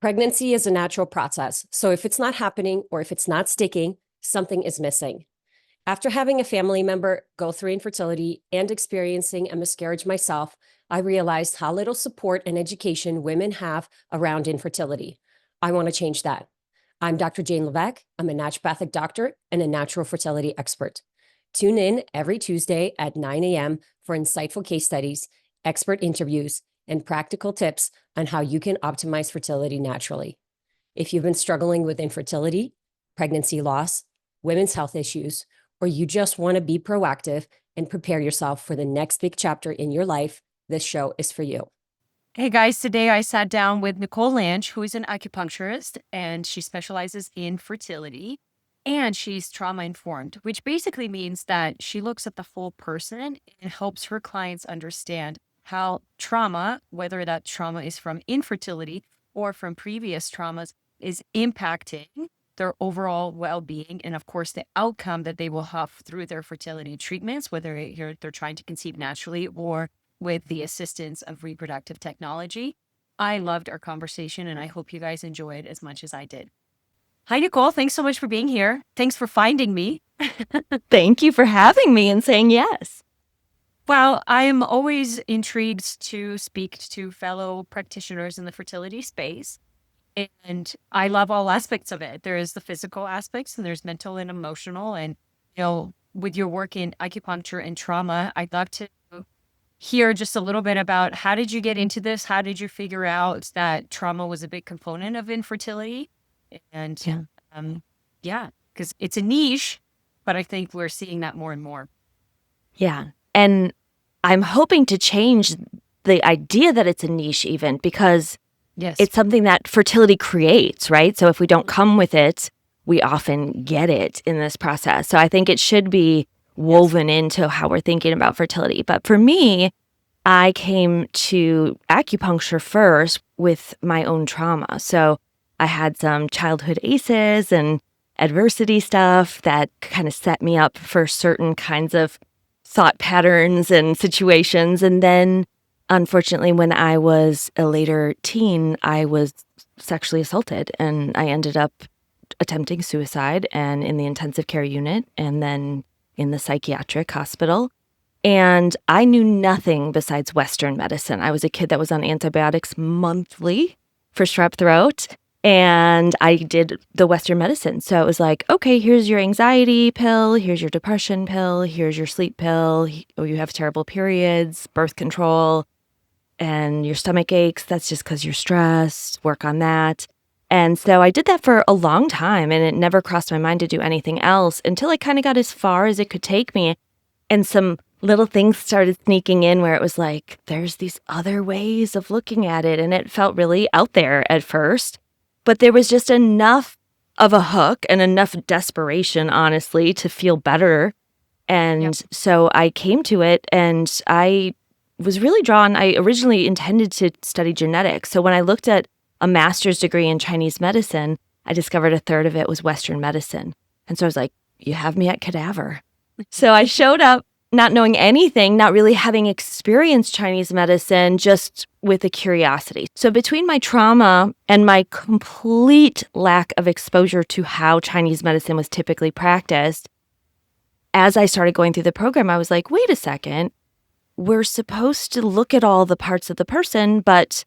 Pregnancy is a natural process, so if it's not happening or if it's not sticking, something is missing. After having a family member go through infertility and experiencing a miscarriage myself, I realized how little support and education women have around infertility. I want to change that. I'm Dr. Jane Levesque. I'm a naturopathic doctor and a natural fertility expert. Tune in every Tuesday at 9 a.m. for insightful case studies, expert interviews, and practical tips on how you can optimize fertility naturally. If you've been struggling with infertility, pregnancy loss, women's health issues, or you just want to be proactive and prepare yourself for the next big chapter in your life, this show is for you. Hey guys, today I sat down with Nicole Lange, who is an acupuncturist, and she specializes in fertility, and she's trauma informed, which basically means that she looks at the full person and helps her clients understand how trauma, whether that trauma is from infertility or from previous traumas, is impacting their overall well-being and, of course, the outcome that they will have through their fertility treatments, whether they're trying to conceive naturally or with the assistance of reproductive technology. I loved our conversation, and I hope you guys enjoyed as much as I did. Hi, Nicole. Thanks so much for being here. Thanks for finding me. Thank you for having me and saying yes. Well, I am always intrigued to speak to fellow practitioners in the fertility space. And I love all aspects of it. There is the physical aspects and there's mental and emotional. And, with your work in acupuncture and trauma, I'd love to hear just a little bit about how did you get into this? How did you figure out that trauma was a big component of infertility? And because it's a niche, but I think we're seeing that more and more. Yeah. And I'm hoping to change the idea that it's a niche even because it's something that fertility creates, right? So if we don't come with it, we often get it in this process. So I think it should be woven into how we're thinking about fertility. But for me, I came to acupuncture first with my own trauma. So I had some childhood ACEs and adversity stuff that kind of set me up for certain kinds of thought patterns and situations. And then, unfortunately, when I was a later teen, I was sexually assaulted and I ended up attempting suicide and in the intensive care unit and then in the psychiatric hospital. And I knew nothing besides Western medicine. I was a kid that was on antibiotics monthly for strep throat. And I did the Western medicine. So it was like, okay, here's your anxiety pill, here's your depression pill, here's your sleep pill. Oh, you have terrible periods, birth control, and your stomach aches. That's just because you're stressed. Work on that. And so I did that for a long time, and it never crossed my mind to do anything else until I kind of got as far as it could take me. And some little things started sneaking in where it was like, there's these other ways of looking at it. And it felt really out there at first. But there was just enough of a hook and enough desperation, honestly, to feel better. And so I came to it and I was really drawn. I originally intended to study genetics. So when I looked at a master's degree in Chinese medicine, I discovered a third of it was Western medicine. And so I was like, you have me at cadaver. So I showed up not knowing anything, not really having experienced Chinese medicine, just with a curiosity. So between my trauma and my complete lack of exposure to how Chinese medicine was typically practiced, as I started going through the program, I was like, wait a second, we're supposed to look at all the parts of the person, but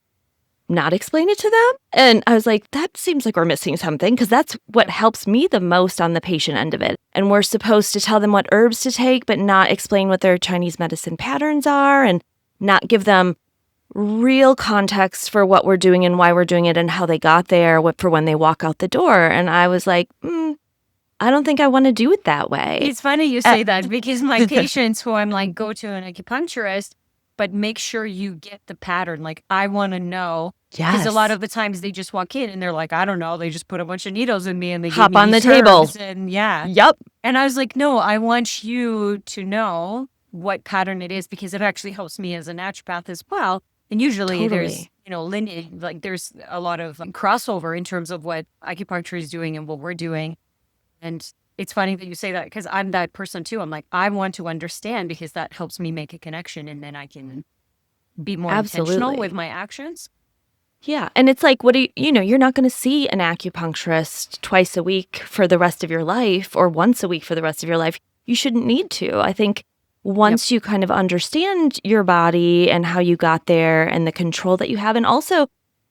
not explain it to them? And I was like, that seems like we're missing something because that's what helps me the most on the patient end of it. And we're supposed to tell them what herbs to take, but not explain what their Chinese medicine patterns are and not give them real context for what we're doing and why we're doing it and how they got there for when they walk out the door. And I was like, I don't think I want to do it that way. It's funny you say that because my patients who I'm like, go to an acupuncturist, but make sure you get the pattern. Like, I want to know. Because a lot of the times they just walk in and they're like, I don't know. They just put a bunch of needles in me and they hop give me on the these table. herbs and Yep. And I was like, no, I want you to know what pattern it is because it actually helps me as a naturopath as well. And usually there's, lineage, like there's a lot of crossover in terms of what acupuncture is doing and what we're doing. And it's funny that you say that because I'm that person too. I'm like, I want to understand because that helps me make a connection and then I can be more intentional with my actions. Yeah. And it's like, you're not going to see an acupuncturist twice a week for the rest of your life or once a week for the rest of your life. You shouldn't need to. I think once you kind of understand your body and how you got there and the control that you have, and also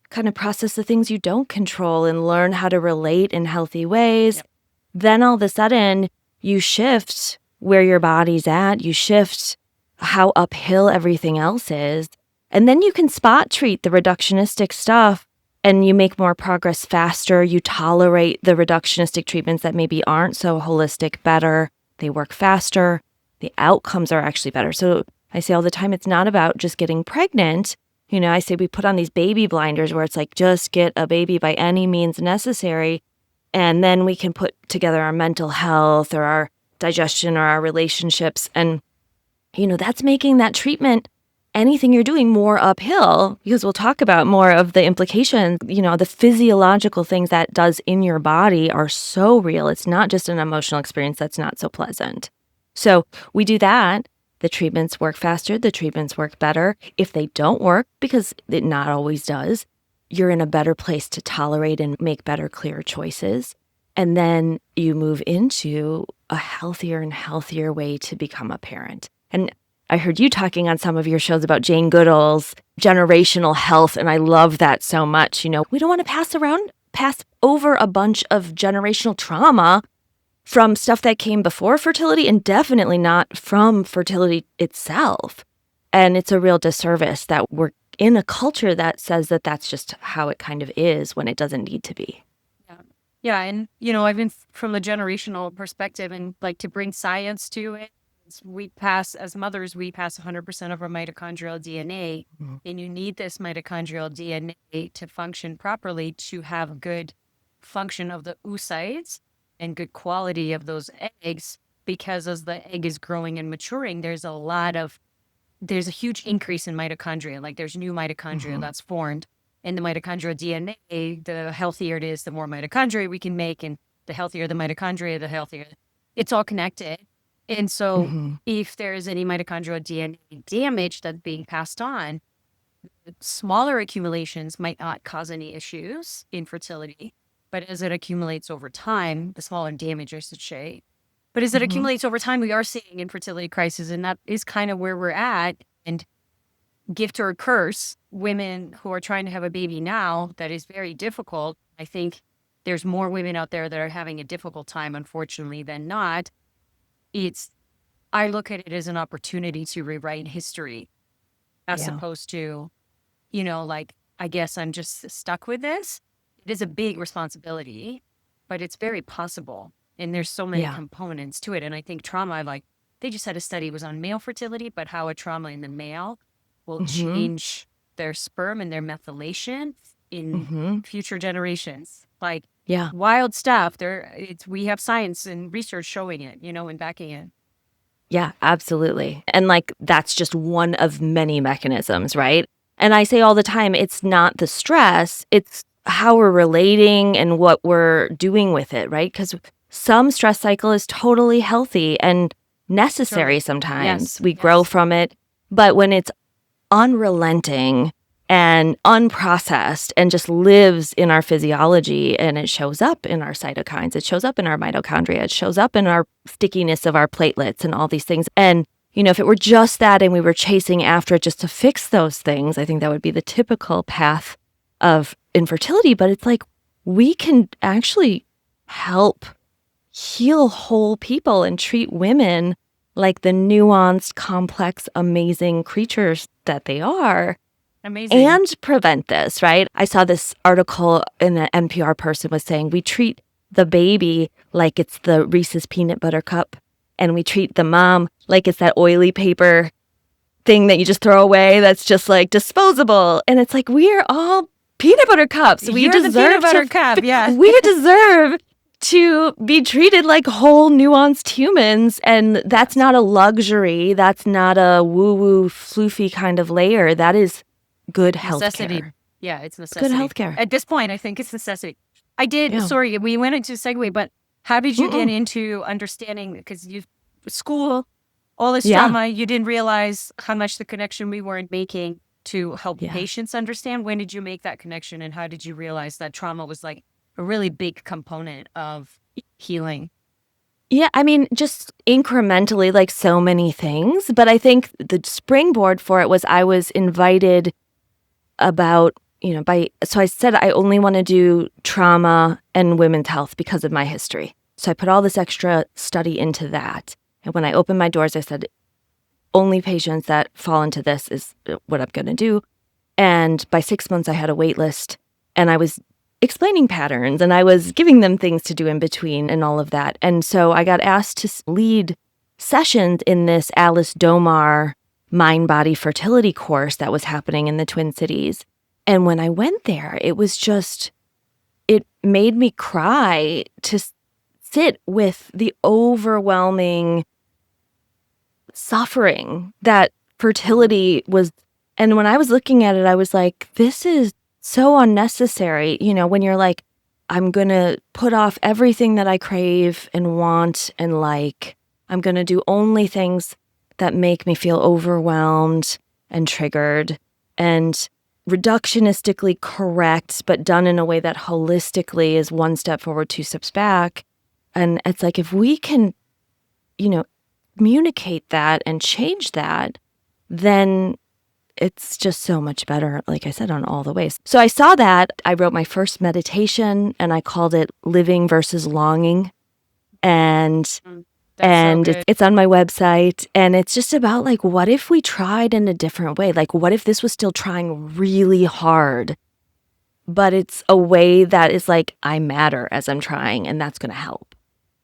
kind of process the things you don't control and learn how to relate in healthy ways, then all of a sudden you shift where your body's at, you shift how uphill everything else is. And then you can spot treat the reductionistic stuff and you make more progress faster. You tolerate the reductionistic treatments that maybe aren't so holistic better. They work faster. The outcomes are actually better. So I say all the time, it's not about just getting pregnant. I say we put on these baby blinders where it's like, just get a baby by any means necessary. And then we can put together our mental health or our digestion or our relationships. And, that's making that treatment, anything you're doing, more uphill, because we'll talk about more of the implications. The physiological things that does in your body are so real. It's not just an emotional experience that's not so pleasant. So we do that. The treatments work faster. The treatments work better. If they don't work, because it not always does, you're in a better place to tolerate and make better, clearer choices. And then you move into a healthier and healthier way to become a parent. And I heard you talking on some of your shows about Jane Goodall's generational health, and I love that so much. We don't want to pass over a bunch of generational trauma from stuff that came before fertility, and definitely not from fertility itself. And it's a real disservice that we're in a culture that says that that's just how it kind of is when it doesn't need to be. Yeah. And, I've been from the generational perspective and like to bring science to it. As mothers, we pass 100% of our mitochondrial DNA, and you need this mitochondrial DNA to function properly to have good function of the oocytes and good quality of those eggs, because as the egg is growing and maturing, there's a huge increase in mitochondria. Like there's new mitochondria that's formed in the mitochondrial DNA. The healthier it is, the more mitochondria we can make, and the healthier the mitochondria, the healthier. It's all connected. And so if there is any mitochondrial DNA damage that's being passed on, smaller accumulations might not cause any issues in fertility. But as it accumulates over time, the smaller damage, I should say. But as it accumulates over time, we are seeing infertility crisis, and that is kind of where we're at. And gift or curse, women who are trying to have a baby now, that is very difficult. I think there's more women out there that are having a difficult time, unfortunately, than not. I look at it as an opportunity to rewrite history, as opposed to, I guess I'm just stuck with this. It is a big responsibility, but it's very possible. And there's so many components to it. And I think trauma, they just had a study, it was on male fertility, but how a trauma in the male will change their sperm and their methylation in future generations. Wild stuff. We have science and research showing it, and backing it. Yeah, absolutely. And that's just one of many mechanisms, right? And I say all the time, it's not the stress, it's how we're relating and what we're doing with it, right? Because some stress cycle is totally healthy and necessary sometimes. We grow from it. But when it's unrelenting and unprocessed and just lives in our physiology, and it shows up in our cytokines, it shows up in our mitochondria, it shows up in our stickiness of our platelets and all these things. And, if it were just that and we were chasing after it just to fix those things, I think that would be the typical path of infertility. But it's like we can actually help heal whole people and treat women like the nuanced, complex, amazing creatures that they are. Amazing. And prevent this, right? I saw this article, and an NPR person was saying we treat the baby like it's the Reese's peanut butter cup, and we treat the mom like it's that oily paper thing that you just throw away that's just disposable. And it's like, we are all peanut butter cups. We deserve the peanut butter cup, yeah. We deserve to be treated like whole, nuanced humans. And that's not a luxury. That's not a woo-woo, floofy kind of layer. That is good necessity. Healthcare. Yeah, it's necessity. Good healthcare. At this point, I think it's necessity. Sorry, we went into segue, but how did you get into understanding, because school, all this trauma, you didn't realize how much the connection we weren't making to help Yeah. patients understand? When did you make that connection, and how did you realize that trauma was like a really big component of healing? Yeah, I mean, just incrementally, like so many things. But I think the springboard for it was I was invited about, so I said I only want to do trauma and women's health because of my history. So I put all this extra study into that. And when I opened my doors, I said, only patients that fall into this is what I'm going to do. And by 6 months, I had a wait list, and I was explaining patterns, and I was giving them things to do in between and all of that. And so I got asked to lead sessions in this Alice Domar mind-body fertility course that was happening in the Twin Cities. And when I went there, it made me cry to sit with the overwhelming suffering that fertility was. And when I was looking at it, I was like, this is so unnecessary. When you're like, I'm going to put off everything that I crave and want and like, I'm going to do only things that make me feel overwhelmed and triggered and reductionistically correct, but done in a way that holistically is one step forward, two steps back. And it's like, if we can, communicate that and change that, then it's just so much better, like I said, on all the ways. So I saw that. I wrote my first meditation, and I called it Living versus Longing. And it's on my website. And it's just about like, what if we tried in a different way? Like, what if this was still trying really hard, but it's a way that is like, I matter as I'm trying, and that's going to help.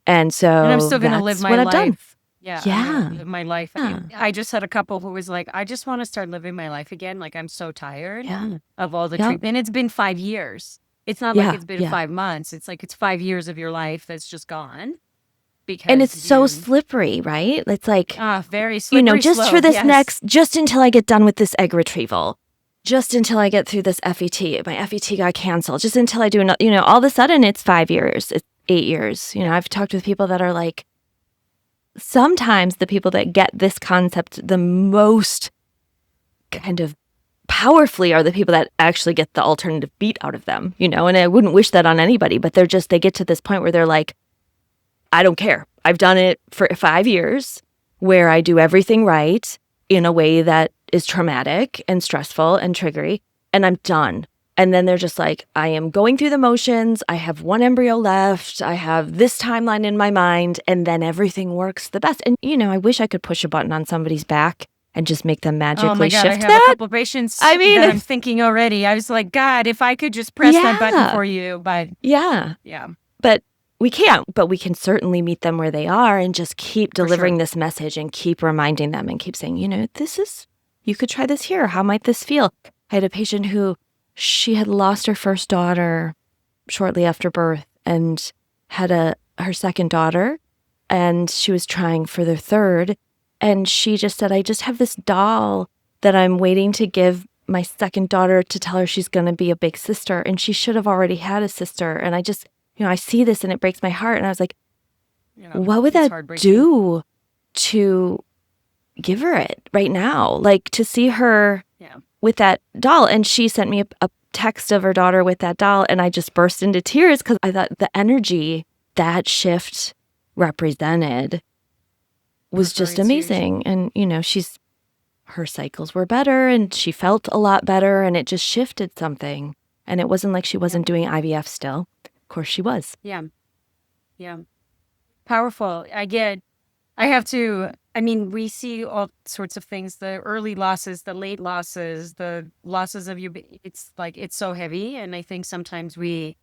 And so I'm still going to live my life. Done. Yeah. Live my life. Yeah. I just had a couple who was like, I just want to start living my life again. Like, I'm so tired of all the treatment. It's been 5 years. It's not like it's been 5 months. It's like it's 5 years of your life that's just gone. And it's so slippery, right? It's like, very slippery. Just for this just until I get done with this egg retrieval, just until I get through this FET, my FET got canceled, just until I do another, all of a sudden it's 5 years, it's 8 years. I've talked with people that are like, sometimes the people that get this concept the most kind of powerfully are the people that actually get the alternative beat out of them, and I wouldn't wish that on anybody, but they get to this point where they're like, I don't care. I've done it for 5 years where I do everything right in a way that is traumatic and stressful and triggery, and I'm done. And then they're just like, I am going through the motions. I have one embryo left. I have this timeline in my mind, and then everything works the best. And, I wish I could push a button on somebody's back and just make them magically shift that. I have a couple of patients that I'm thinking already. I was like, God, if I could just press that button for you. But yeah. But we can't. But we can certainly meet them where they are and just keep delivering this message and keep reminding them and keep saying, you could try this here. How might this feel? I had a patient who, she had lost her first daughter shortly after birth and had her second daughter, and she was trying for their third. And she just said, I just have this doll that I'm waiting to give my second daughter to tell her she's going to be a big sister. And she should have already had a sister. And I just, I see this and it breaks my heart. And I was like, what would that do to give her it right now? Like, to see her with that doll. And she sent me a text of her daughter with that doll, and I just burst into tears because I thought the energy that shift represented was just amazing. And, her cycles were better, and she felt a lot better, and it just shifted something. And it wasn't like she wasn't doing IVF still. Of course she was. Yeah. Powerful. We see all sorts of things, the early losses, the late losses, the losses of you. It's like, it's so heavy. And I think sometimes we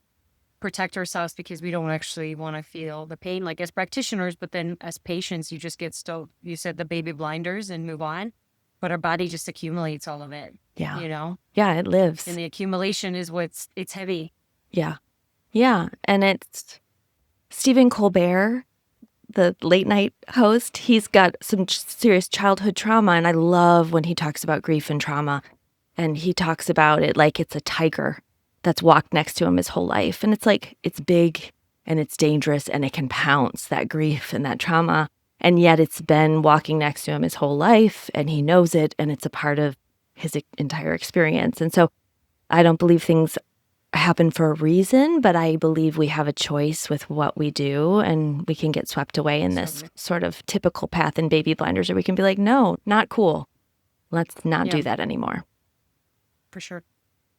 protect ourselves because we don't actually want to feel the pain, like as practitioners, but then as patients, you just get you said the baby blinders and move on, but our body just accumulates all of it. Yeah. Yeah, it lives. And the accumulation is it's heavy. Yeah. And it's Stephen Colbert, the late night host, he's got some serious childhood trauma. And I love when he talks about grief and trauma. And he talks about it like it's a tiger that's walked next to him his whole life. And it's like, it's big and it's dangerous and it can pounce, that grief and that trauma. And yet it's been walking next to him his whole life, and he knows it, and it's a part of his entire experience. And so I don't believe things happen for a reason, but I believe we have a choice with what we do, and we can get swept away in this sort of typical path in baby blinders, or we can be like, no, not cool. Let's not do that anymore. For sure.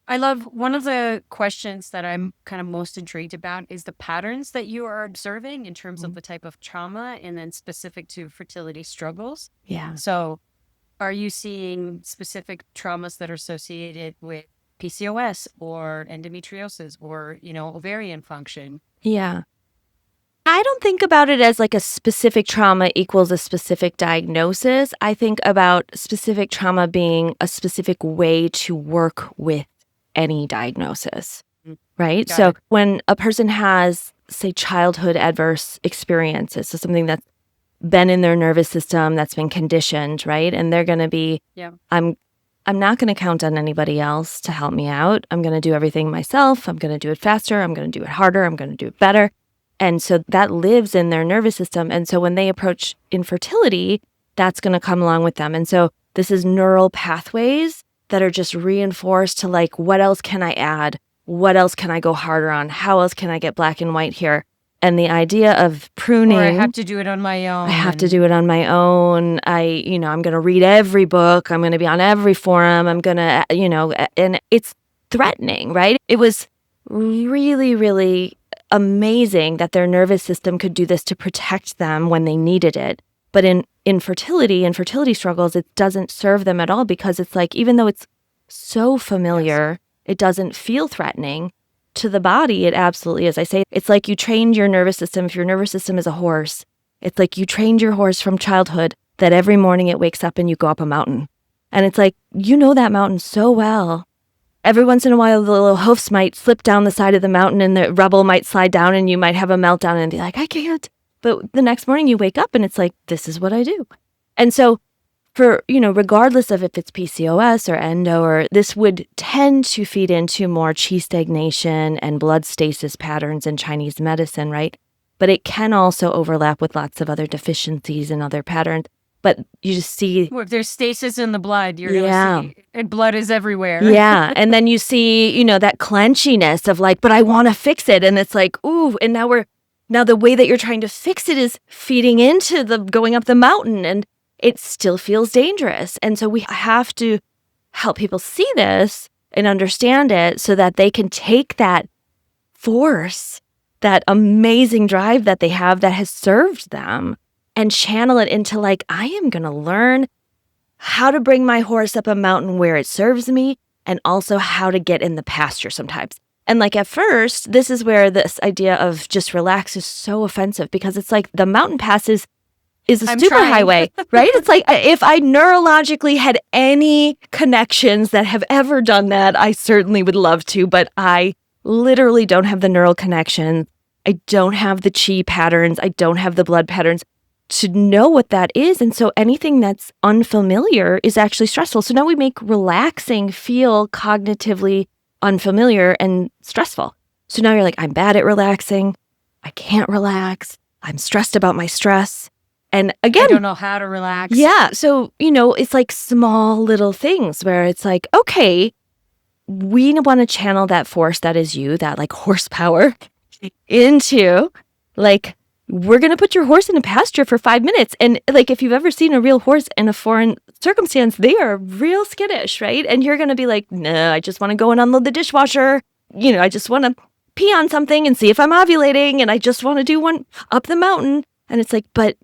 I love one of the questions that I'm kind of most intrigued about is the patterns that you are observing in terms of the type of trauma and then specific to fertility struggles. Yeah. So are you seeing specific traumas that are associated with PCOS or endometriosis or, ovarian function? Yeah. I don't think about it as like a specific trauma equals a specific diagnosis. I think about specific trauma being a specific way to work with any diagnosis, right? So when a person has, say, childhood adverse experiences, so something that's been in their nervous system, that's been conditioned, right? And they're going to be, I'm not going to count on anybody else to help me out. I'm going to do everything myself. I'm going to do it faster. I'm going to do it harder. I'm going to do it better. And so that lives in their nervous system. And so when they approach infertility, that's going to come along with them. And so this is neural pathways that are just reinforced to like, what else can I add? What else can I go harder on? How else can I get black and white here? And the idea of pruning. Or I have to do it on my own. I have to do it on my own. I'm going to read every book. I'm going to be on every forum. I'm going to, and it's threatening, right? It was really, really amazing that their nervous system could do this to protect them when they needed it. But in infertility and fertility struggles, it doesn't serve them at all, because it's like, even though it's so familiar, it doesn't feel threatening. To the body, it absolutely is. I say it's like you trained your nervous system. If your nervous system is a horse, it's like you trained your horse from childhood that every morning it wakes up and you go up a mountain. And it's like, that mountain so well. Every once in a while, the little hoofs might slip down the side of the mountain and the rubble might slide down and you might have a meltdown and be like, I can't. But the next morning you wake up and it's like, this is what I do. And so for, regardless of if it's PCOS or endo, or this would tend to feed into more qi stagnation and blood stasis patterns in Chinese medicine, right? But it can also overlap with lots of other deficiencies and other patterns. But you just see... Well, if there's stasis in the blood, you're going to see, and blood is everywhere. Yeah, and then you see, that clenchiness of like, but I want to fix it. And it's like, ooh, and now the way that you're trying to fix it is feeding into the going up the mountain, and it still feels dangerous. And so we have to help people see this and understand it so that they can take that force, that amazing drive that they have that has served them, and channel it into like, I am going to learn how to bring my horse up a mountain where it serves me, and also how to get in the pasture sometimes. And like at first, this is where this idea of just relax is so offensive, because it's like the mountain passes is a superhighway, right? It's like, if I neurologically had any connections that have ever done that, I certainly would love to, but I literally don't have the neural connections. I don't have the qi patterns. I don't have the blood patterns to know what that is. And so anything that's unfamiliar is actually stressful. So now we make relaxing feel cognitively unfamiliar and stressful. So now you're like, I'm bad at relaxing. I can't relax. I'm stressed about my stress. And again, I don't know how to relax. Yeah. So, it's like small little things where it's like, okay, we want to channel that force that is you, that like horsepower, into like, we're going to put your horse in a pasture for 5 minutes. And like, if you've ever seen a real horse in a foreign circumstance, they are real skittish, right? And you're going to be like, no, I just want to go and unload the dishwasher. I just want to pee on something and see if I'm ovulating. And I just want to do one up the mountain. And it's like, but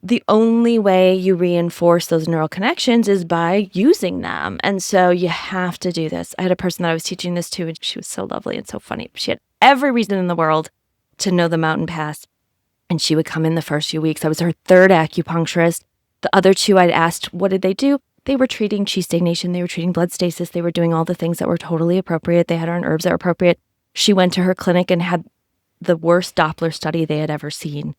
the only way you reinforce those neural connections is by using them. And so you have to do this. I had a person that I was teaching this to, and she was so lovely and so funny. She had every reason in the world to know the mountain pass. And she would come in the first few weeks. I was her third acupuncturist. The other two I'd asked, what did they do? They were treating qi stagnation. They were treating blood stasis. They were doing all the things that were totally appropriate. They had on herbs that were appropriate. She went to her clinic and had the worst Doppler study they had ever seen.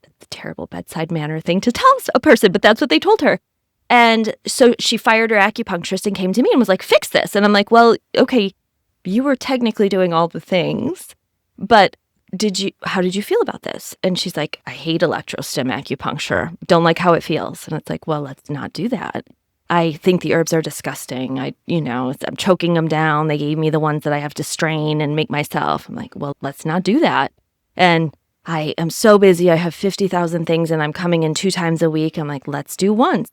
That's a terrible bedside manner thing to tell a person, but that's what they told her. And so she fired her acupuncturist and came to me and was like, fix this. And I'm like, well, okay, you were technically doing all the things, but how did you feel about this? And she's like, I hate electrostim acupuncture. Don't like how it feels. And it's like, well, let's not do that. I think the herbs are disgusting. I'm choking them down. They gave me the ones that I have to strain and make myself. I'm like, well, let's not do that. And I am so busy. I have 50,000 things and I'm coming in 2 times a week. I'm like, let's do once.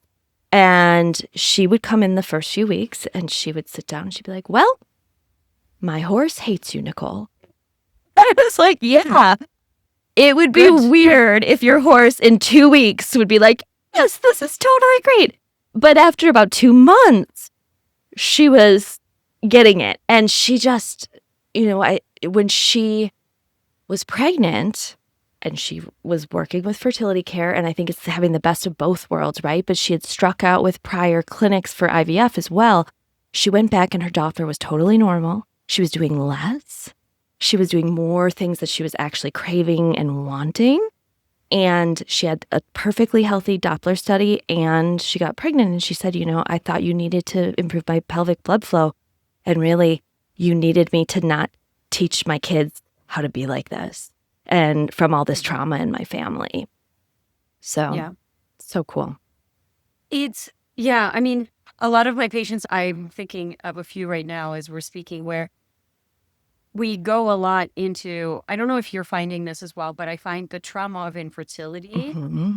And she would come in the first few weeks and she would sit down and she'd be like, well, my horse hates you, Nicole. I was like, yeah, it would be weird if your horse in 2 weeks would be like, yes, this is totally great. But after about 2 months, she was getting it. And she just, when she was pregnant and she was working with fertility care, and I think it's having the best of both worlds, right? But she had struck out with prior clinics for IVF as well. She went back and her Doppler was totally normal. She was doing less. She was doing more things that she was actually craving and wanting. And she had a perfectly healthy Doppler study and she got pregnant. And she said, I thought you needed to improve my pelvic blood flow. And really, you needed me to not teach my kids how to be like this. And from all this trauma in my family. So, so cool. I mean, a lot of my patients, I'm thinking of a few right now as we're speaking, where we go a lot into, I don't know if you're finding this as well, but I find the trauma of infertility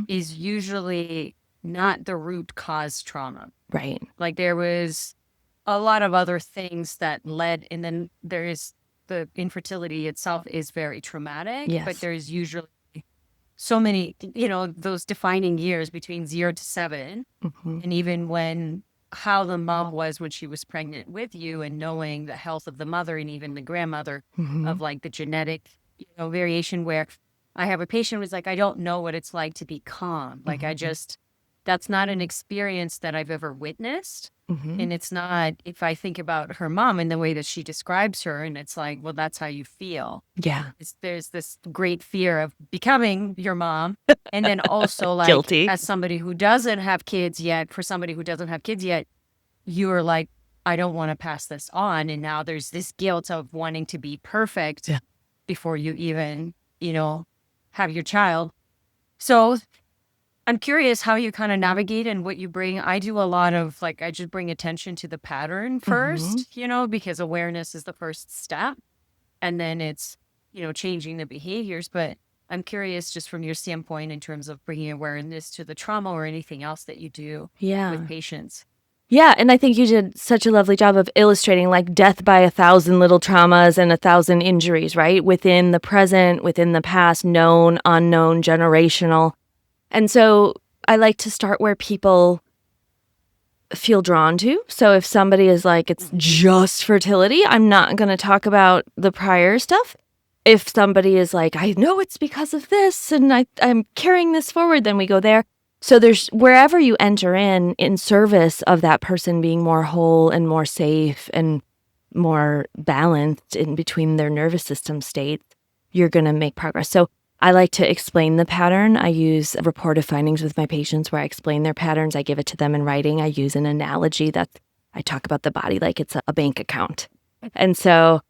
is usually not the root cause trauma. Right. Like there was a lot of other things that led, and then there is the infertility itself is very traumatic, but there's usually so many, those defining years between 0 to 7. And even when how the mom was when she was pregnant with you and knowing the health of the mother and even the grandmother of like the genetic, variation, where I have a patient who's like, I don't know what it's like to be calm. Like that's not an experience that I've ever witnessed. And it's not, if I think about her mom and the way that she describes her, and it's like, well, that's how you feel. Yeah. There's this great fear of becoming your mom. And then also like, guilty. As somebody who doesn't have kids yet, you are like, I don't want to pass this on. And now there's this guilt of wanting to be perfect before you even, have your child. So I'm curious how you kind of navigate and what you bring. I do a lot of I just bring attention to the pattern first, because awareness is the first step. And then it's, changing the behaviors. But I'm curious just from your standpoint in terms of bringing awareness to the trauma or anything else that you do with patients. Yeah. And I think you did such a lovely job of illustrating like death by 1,000 little traumas and 1,000 injuries, right? Within the present, within the past, known, unknown, generational. And so I like to start where people feel drawn to. So if somebody is like, it's just fertility, I'm not going to talk about the prior stuff. If somebody is like, I know it's because of this and I'm carrying this forward, then we go there. So there's wherever you enter in service of that person being more whole and more safe and more balanced in between their nervous system states, you're going to make progress. So I like to explain the pattern. I use report of findings with my patients where I explain their patterns. I give it to them in writing. I use an analogy I talk about the body like it's a bank account. And so,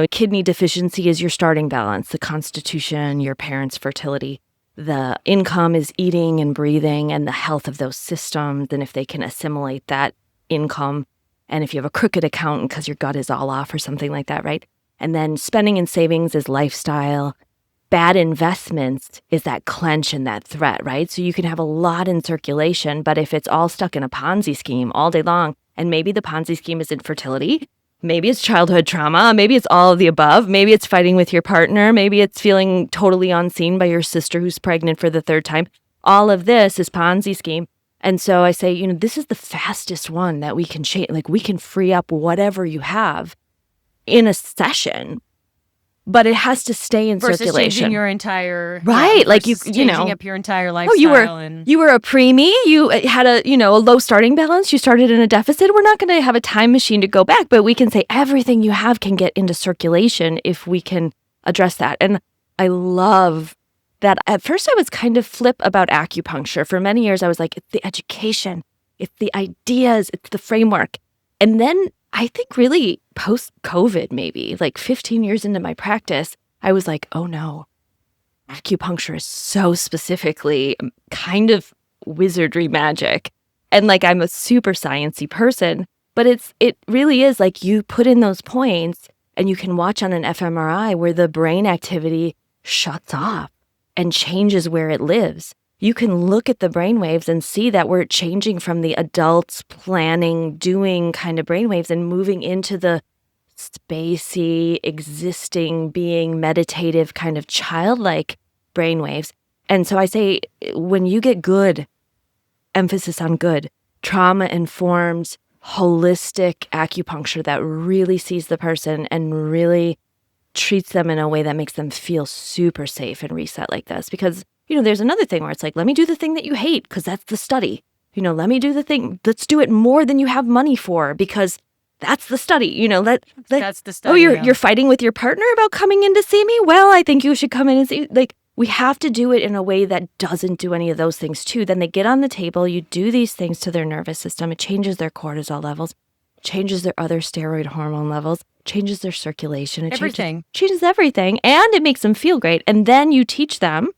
kidney deficiency is your starting balance, the constitution, your parents' fertility. The income is eating and breathing and the health of those systems. And if they can assimilate that income, and if you have a crooked accountant because your gut is all off or something like that, right? And then spending and savings is lifestyle. Bad investments is that clench and that threat, right? So you can have a lot in circulation, but if it's all stuck in a Ponzi scheme all day long, and maybe the Ponzi scheme is infertility, maybe it's childhood trauma, maybe it's all of the above, maybe it's fighting with your partner, maybe it's feeling totally unseen by your sister who's pregnant for the 3rd time. All of this is Ponzi scheme. And so I say, this is the fastest one that we can change. Like we can free up whatever you have in a session. But it has to stay in versus circulation. Changing your entire right, like changing up your entire lifestyle. You were a preemie. You had a low starting balance. You started in a deficit. We're not going to have a time machine to go back, but we can say everything you have can get into circulation if we can address that. And I love that. At first, I was kind of flip about acupuncture. For many years, I was like, it's the education, it's the ideas, it's the framework, and then I think really post-COVID, maybe like 15 years into my practice, I was like, oh no, acupuncture is so specifically kind of wizardry magic And like, I'm a super sciencey person, but it really is like you put in those points and you can watch on an fMRI where the brain activity shuts off and changes where it lives. You can look at the brain waves and see that we're changing from the adults planning, doing kind of brain waves and moving into the spacey, existing, being meditative kind of childlike brain waves. And so I say, when you get good, emphasis on good, trauma-informed, holistic acupuncture that really sees the person and really treats them in a way that makes them feel super safe and reset like this. Because, there's another thing where it's like, let me do the thing that you hate because that's the study. Let me do the thing. Let's do it more than you have money for because that's the study. That's the study. Oh, you're fighting with your partner about coming in to see me? Well, I think you should come in and see. Like, we have to do it in a way that doesn't do any of those things too. Then they get on the table, you do these things to their nervous system. It changes their cortisol levels, changes their other steroid hormone levels, changes their circulation. It changes everything. And it makes them feel great. And then you teach them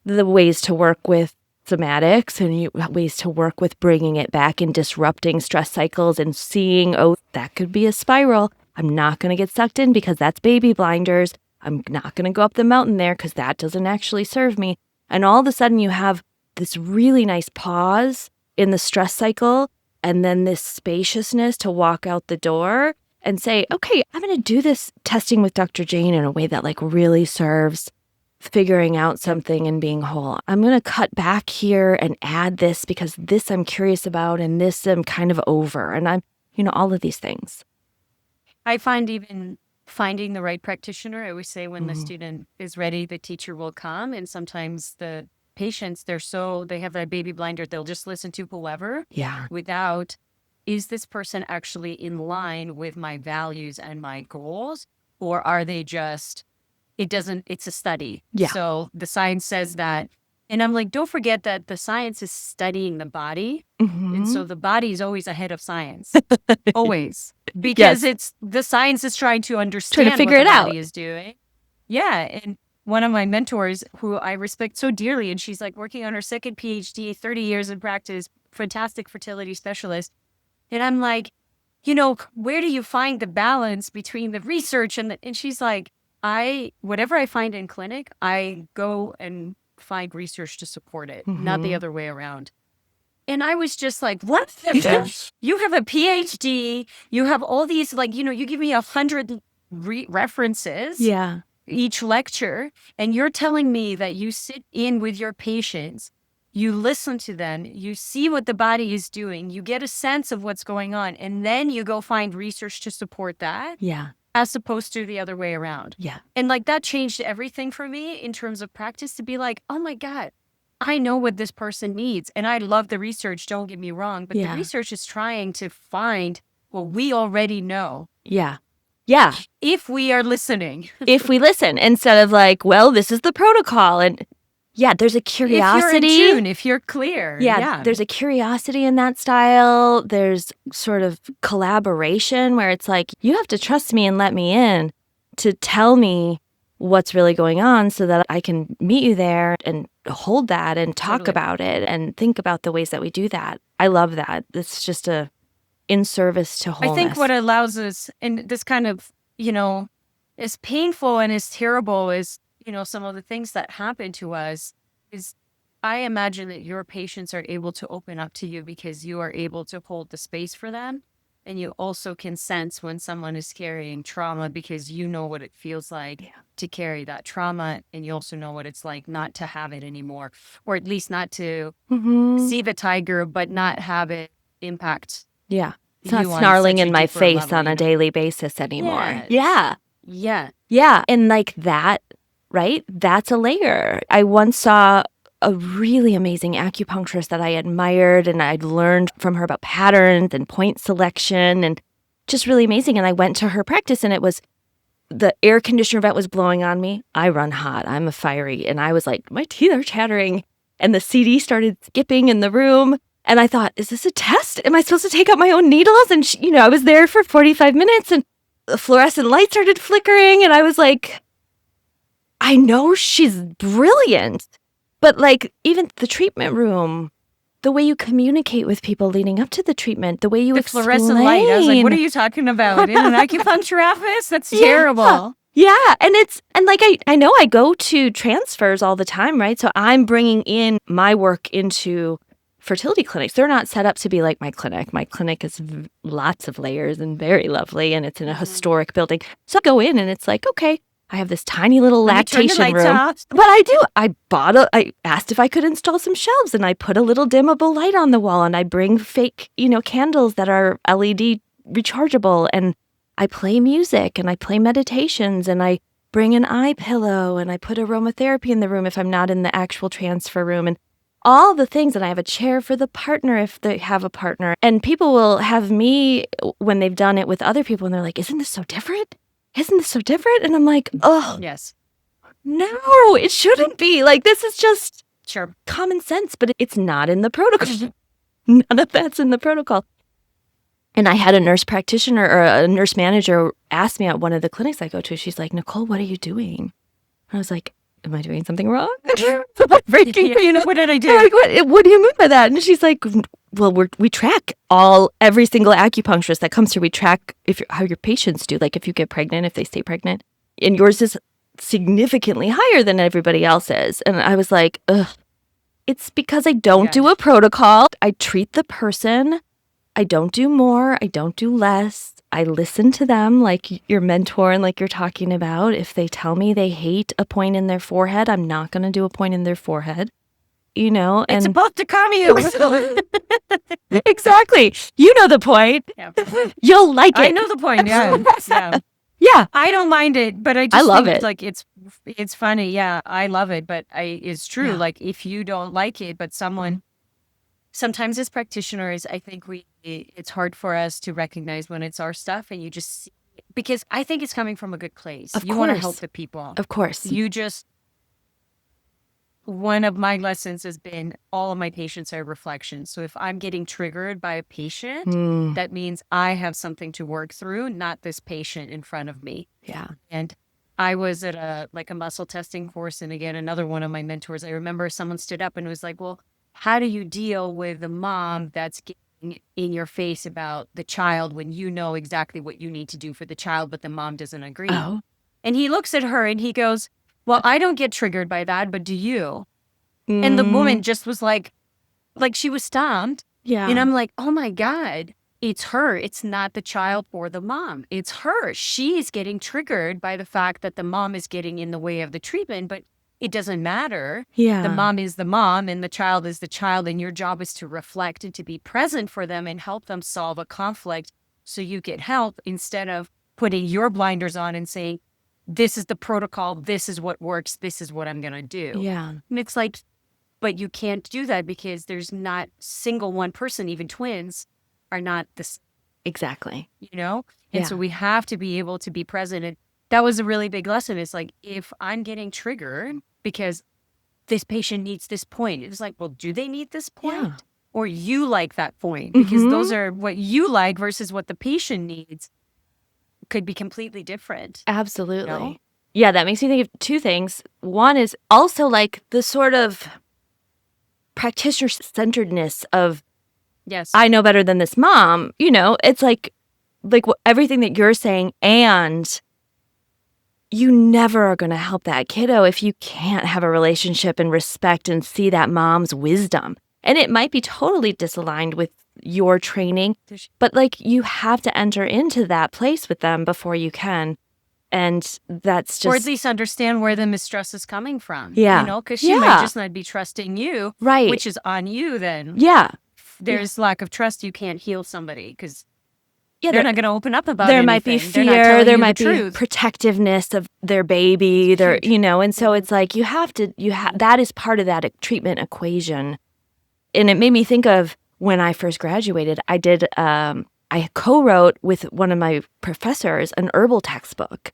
the ways to work with somatics and ways to work with bringing it back and disrupting stress cycles and seeing, oh, that could be a spiral. I'm not going to get sucked in because that's baby blinders. I'm not going to go up the mountain there because that doesn't actually serve me. And all of a sudden you have this really nice pause in the stress cycle and then this spaciousness to walk out the door and say, okay, I'm going to do this testing with Dr. Jane in a way that like really serves figuring out something and being whole. I'm going to cut back here and add this because this I'm curious about and this I'm kind of over. And I'm, all of these things. I find even finding the right practitioner, I always say when the student is ready, the teacher will come. And sometimes the patients, they have that baby blinder. They'll just listen to whoever without, is this person actually in line with my values and my goals? Or are they just, it's a study. Yeah. So the science says that. And I'm like, don't forget that the science is studying the body. And so the body is always ahead of science. Always. Because it's the science is trying to understand trying to figure what the it out. body is doing. Yeah. And one of my mentors who I respect so dearly, and she's like working on her second PhD, 30 years in practice, fantastic fertility specialist. And I'm like, where do you find the balance between the research and she's like, whatever I find in clinic, I go and find research to support it, not the other way around. And I was just like, what? You have a PhD, you have all these, you give me 100 references each lecture, and you're telling me that you sit in with your patients, you listen to them, you see what the body is doing, you get a sense of what's going on, and then you go find research to support that. Yeah. As opposed to the other way around. Yeah. And that changed everything for me in terms of practice to be like, oh my God, I know what this person needs. And I love the research, don't get me wrong, but the research is trying to find what we already know. Yeah. Yeah. If we are listening. If we listen, instead of like, well, this is the protocol. And there's a curiosity. If you're in tune, if you're clear. Yeah, there's a curiosity in that style. There's sort of collaboration where it's like, you have to trust me and let me in to tell me what's really going on so that I can meet you there and hold that and talk about it and think about the ways that we do that. I love that. It's just in service to wholeness. I think what allows us, and this kind of, as painful and as terrible as, some of the things that happen to us is I imagine that your patients are able to open up to you because you are able to hold the space for them. And you also can sense when someone is carrying trauma because you know what it feels like to carry that trauma. And you also know what it's like not to have it anymore, or at least not to see the tiger, but not have it impact. Yeah. It's not snarling in my face on a daily basis anymore. Yeah. And like that, right? That's a layer. I once saw a really amazing acupuncturist that I admired, and I'd learned from her about patterns and point selection and just really amazing. And I went to her practice, and it was the air conditioner vent was blowing on me. I run hot. I'm a fiery. And I was like, my teeth are chattering. And the CD started skipping in the room. And I thought, is this a test? Am I supposed to take out my own needles? And I was there for 45 minutes, and the fluorescent light started flickering. And I was like, I know she's brilliant, but like even the treatment room the way you communicate with people leading up to the treatment, the way you The explain. fluorescent light. I was like, what are you talking about? In an acupuncture office? That's terrible. Yeah. And like, I know I go to transfers all the time, right? So I'm bringing in my work into fertility clinics. They're not set up to be like my clinic. My clinic is lots of layers and very lovely, and it's in a historic building. So I go in and it's like, okay, I have this tiny little lactation room. But I asked if I could install some shelves, and I put a little dimmable light on the wall, and I bring fake, candles that are LED rechargeable, and I play music and I play meditations, and I bring an eye pillow, and I put aromatherapy in the room if I'm not in the actual transfer room, and all the things. And I have a chair for the partner if they have a partner. And people will have me when they've done it with other people, and they're like, isn't this so different? Isn't this so different? And I'm like, oh, yes. No, it shouldn't be. Like, this is just Sure. common sense, but it's not in the protocol. None of that's in the protocol. And I had a nurse practitioner or a nurse manager ask me at one of the clinics I go to, she's like, Nicole, what are you doing? I was like, am I doing something wrong? What did I do? Like, what do you mean by that? And she's like, well, we track every single acupuncturist that comes here. We track how your patients do, like if you get pregnant, if they stay pregnant. And yours is significantly higher than everybody else's. And I was like, ugh. It's because I don't do a protocol. I treat the person. I don't do more. I don't do less. I listen to them like your mentor and like you're talking about. If they tell me they hate a point in their forehead, I'm not going to do a point in their forehead. And it's about to come you. Exactly. You know the point. Yeah. You'll like it. I know the point. Yeah. Yeah. I don't mind it, but I just love think it. Like it's funny. Yeah, I love it, but it's true. Yeah. Like if you don't like it, but sometimes as practitioners, I think it's hard for us to recognize when it's our stuff, and you just see, because I think it's coming from a good place. Of You want to course. help the people. Of course. One of my lessons has been all of my patients are reflections. So if I'm getting triggered by a patient, that means I have something to work through, not this patient in front of me. Yeah. And I was at a muscle testing course. And again, another one of my mentors, I remember someone stood up and was like, well, how do you deal with the mom that's getting in your face about the child when you know exactly what you need to do for the child, but the mom doesn't agree? Oh. And he looks at her and he goes, well, I don't get triggered by that, but do you? And the woman just was like she was stumped. Yeah. And I'm like, oh my God, it's her. It's not the child or the mom. It's her. She's getting triggered by the fact that the mom is getting in the way of the treatment, but it doesn't matter. Yeah. The mom is the mom and the child is the child. And your job is to reflect and to be present for them and help them solve a conflict so you get help, instead of putting your blinders on and saying, this is the protocol, this is what works, this is what I'm going to do. Yeah. And it's like, but you can't do that because there's not single one person, even twins are not this. Exactly. And Yeah. so we have to be able to be present. And that was a really big lesson. It's like, if I'm getting triggered because this patient needs this point, it's like, well, do they need this point? Yeah. Or you like that point? Because those are what you like versus what the patient needs could be completely different. Absolutely. Yeah, that makes me think of two things. One is also like the sort of practitioner-centeredness of, Yes. I know better than this mom. It's like everything that you're saying, and you never are going to help that kiddo if you can't have a relationship and respect and see that mom's wisdom. And it might be totally disaligned with your training, but you have to enter into that place with them before you can. And that's just... Or at least understand where the mistrust is coming from. Yeah. Because she might just not be trusting you. Right. Which is on you then. Yeah. There's lack of trust. You can't heal somebody because Yeah, they're not going to open up about there anything. might be They're not fear, telling there you might the be truth. protectiveness of their baby, and so it's like that is part of that treatment equation. And it made me think of when I first graduated, I co-wrote with one of my professors an herbal textbook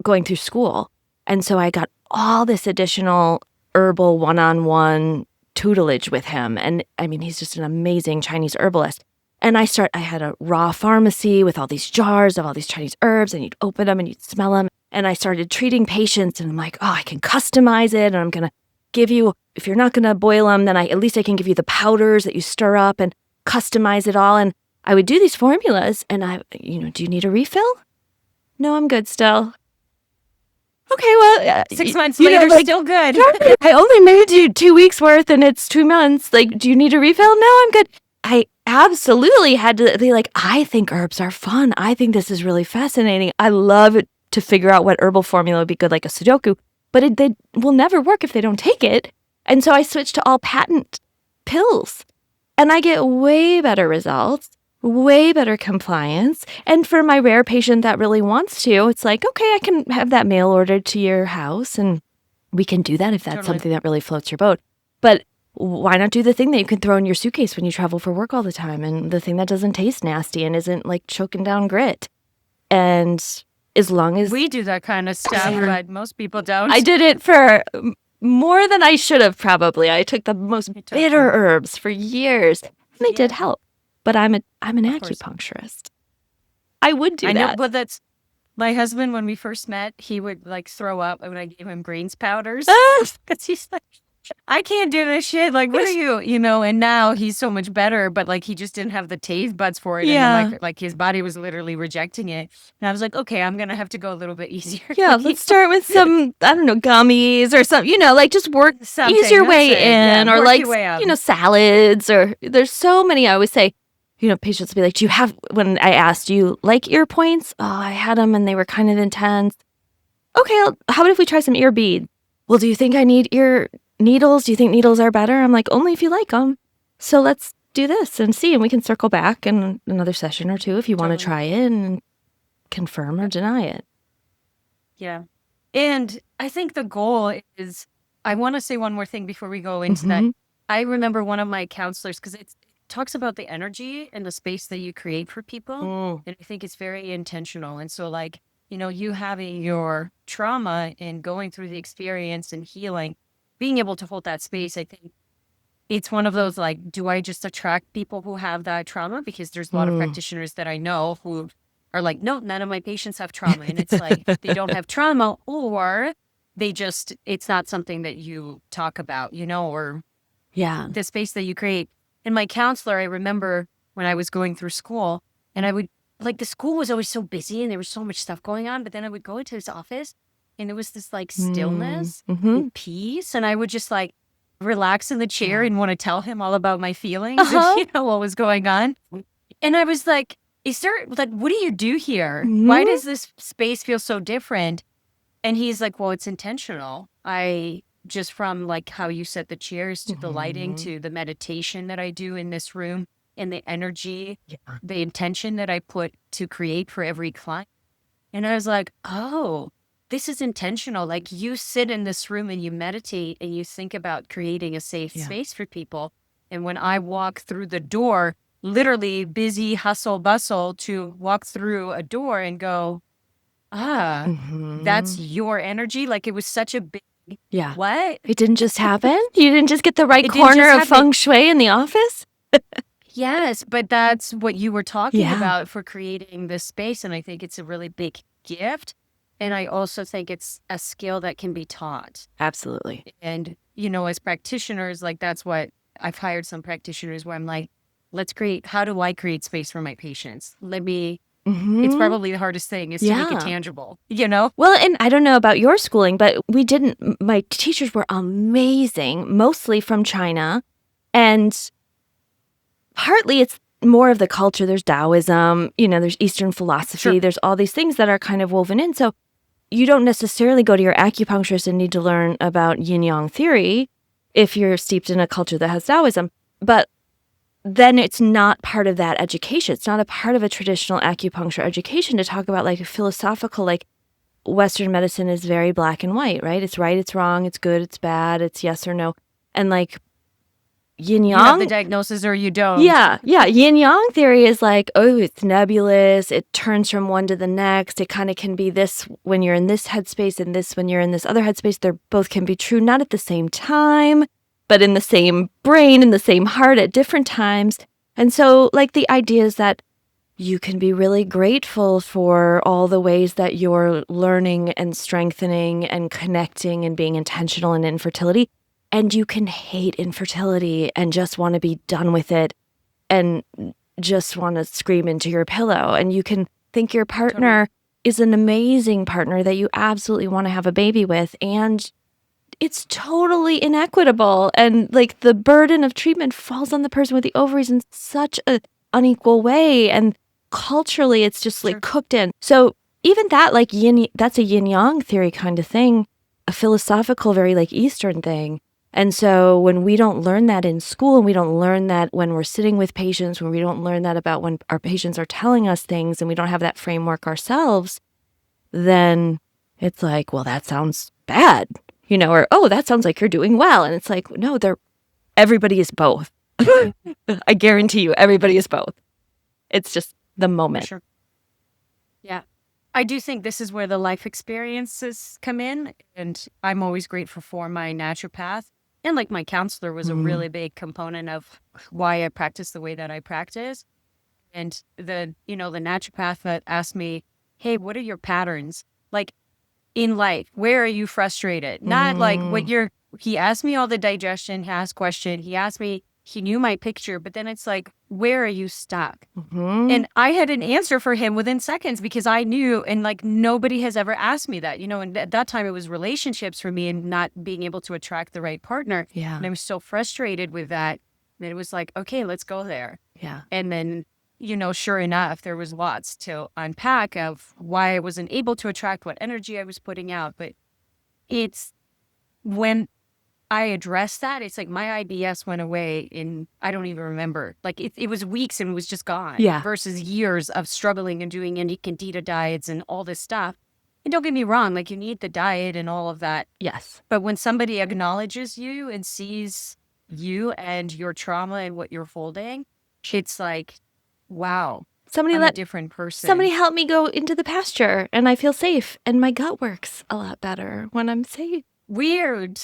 going through school. And so I got all this additional herbal one-on-one tutelage with him. And I mean, he's just an amazing Chinese herbalist. And I had a raw pharmacy with all these jars of all these Chinese herbs, and you'd open them and you'd smell them. And I started treating patients, and I'm like, oh, I can customize it, and I'm going to give you, if you're not going to boil them, then at least I can give you the powders that you stir up and customize it all. And I would do these formulas and do you need a refill? No, I'm good still. Okay, well, 6 months later, still good. I only made you 2 weeks worth and it's 2 months. Like, do you need a refill? No, I'm good. I absolutely had to be like, I think herbs are fun. I think this is really fascinating. I love it to figure out what herbal formula would be good, like a Sudoku, but they will never work if they don't take it. And so I switched to all patent pills and I get way better results. Way better compliance. And for my rare patient that really wants to, it's like, okay, I can have that mail ordered to your house and we can do that if that's something that really floats your boat. But why not do the thing that you can throw in your suitcase when you travel for work all the time and the thing that doesn't taste nasty and isn't like choking down grit? And as long as we do that kind of stuff, but most people don't. I did it for more than I should have probably. I took the most bitter herbs for years and they did help. But I'm an acupuncturist. I would do that. I know, but that's my husband. When we first met, he would like throw up when I gave him greens powders because he's like, I can't do this shit. Like, what are you? And now he's so much better, but like he just didn't have the taste buds for it. Yeah. And like his body was literally rejecting it. And I was like, okay, I'm gonna have to go a little bit easier. Yeah, let's start with some, I don't know, gummies or something. Like just ease your way in, or like salads, or there's so many. I always say. Patients will be like, when I asked, do you like ear points? Oh, I had them and they were kind of intense. Okay, how about if we try some ear beads? Well, do you think I need ear needles? Do you think needles are better? I'm like, only if you like them. So let's do this and see, and we can circle back in another session or two if you want to try it and confirm or deny it. Yeah. And I think the goal is, I want to say one more thing before we go into that. I remember one of my counselors, because it talks about the energy and the space that you create for people. And I think it's very intentional. And so like, you having your trauma and going through the experience and healing, being able to hold that space, I think it's one of those like, do I just attract people who have that trauma? Because there's a lot of practitioners that I know who are like, no, none of my patients have trauma. And it's like, they don't have trauma, or it's not something that you talk about, or the space that you create. And my counselor, I remember when I was going through school, and I would, like, the school was always so busy and there was so much stuff going on, but then I would go into his office and there was this like stillness and peace. And I would just like relax in the chair and want to tell him all about my feelings and, what was going on. And I was like, what do you do here? Why does this space feel so different? And he's like, well, it's intentional. Just from like how you set the chairs to the lighting to the meditation that I do in this room and the energy, the intention that I put to create for every client. And I was like, oh, this is intentional. Like you sit in this room and you meditate and you think about creating a safe space for people. And when I walk through the door, literally busy hustle bustle to walk through a door and go, that's your energy. Like it was such a big, what? It didn't just happen? You didn't just get the right corner of feng shui in the office? Yes, but that's what you were talking about for creating this space. And I think it's a really big gift. And I also think it's a skill that can be taught. Absolutely. And, as practitioners, like that's what I've hired some practitioners where I'm like, how do I create space for my patients? It's probably the hardest thing is to make it tangible, Well, and I don't know about your schooling, but my teachers were amazing, mostly from China. And partly it's more of the culture. There's Taoism, there's Eastern philosophy. There's all these things that are kind of woven in. So you don't necessarily go to your acupuncturist and need to learn about yin-yang theory if you're steeped in a culture that has Taoism. But then it's not part of that education. It's not a part of a traditional acupuncture education to talk about like a philosophical, like Western medicine is very black and white, right? It's right, it's wrong, it's good, it's bad, it's yes or no. And like yin-yang. You have the diagnosis or you don't. Yeah. Yin-yang theory is like, oh, it's nebulous. It turns from one to the next. It kind of can be this when you're in this headspace and this when you're in this other headspace. They both can be true, not at the same time, but in the same brain, in the same heart at different times. And so like the idea is that you can be really grateful for all the ways that you're learning and strengthening and connecting and being intentional in infertility. And you can hate infertility and just want to be done with it and just want to scream into your pillow. And you can think your partner is an amazing partner that you absolutely want to have a baby with. And it's totally inequitable. And like the burden of treatment falls on the person with the ovaries in such an unequal way. And culturally, it's just like cooked in. So even that, like that's a yin yang theory kind of thing, a philosophical, very like Eastern thing. And so when we don't learn that in school, and we don't learn that when we're sitting with patients, when we don't learn that about when our patients are telling us things and we don't have that framework ourselves, then it's like, well, that sounds bad, or, oh, that sounds like you're doing well. And it's like, no, everybody is both. I guarantee you, everybody is both. It's just the moment. Sure. Yeah. I do think this is where the life experiences come in. And I'm always grateful for my naturopath. And like my counselor was a really big component of why I practice the way that I practice. And the naturopath that asked me, hey, what are your patterns? Like in life, where are you frustrated? Not like he asked me all the digestion, he asked questions. He knew my picture, but then it's like, where are you stuck? And I had an answer for him within seconds because I knew, and like nobody has ever asked me that, and at that time it was relationships for me and not being able to attract the right partner. Yeah. And I was so frustrated with that it was like, okay, let's go there. Yeah. And then, sure enough, there was lots to unpack of why I wasn't able to attract what energy I was putting out. But it's when I addressed that, it's like my IBS went away in, I don't even remember. Like it was weeks and it was just gone. Yeah. Versus years of struggling and doing any candida diets and all this stuff. And don't get me wrong, like you need the diet and all of that. Yes. But when somebody acknowledges you and sees you and your trauma and what you're holding, it's like, wow, I'm a different person. Somebody help me go into the pasture and I feel safe and my gut works a lot better when I'm safe. Weird.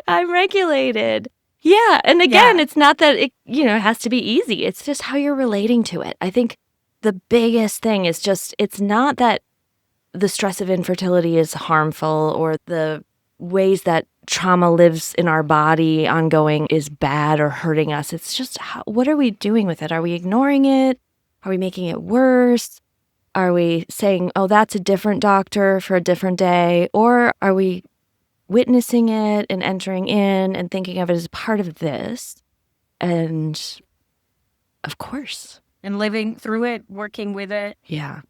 I'm regulated. Yeah. And again, it's not that it, has to be easy. It's just how you're relating to it. I think the biggest thing is just, it's not that the stress of infertility is harmful or the ways that trauma lives in our body ongoing is bad or hurting us. It's just, what are we doing with it? Are we ignoring it? Are we making it worse? Are we saying, oh, that's a different doctor for a different day? Or are we witnessing it and entering in and thinking of it as part of this? And of course. And living through it, working with it. Yeah.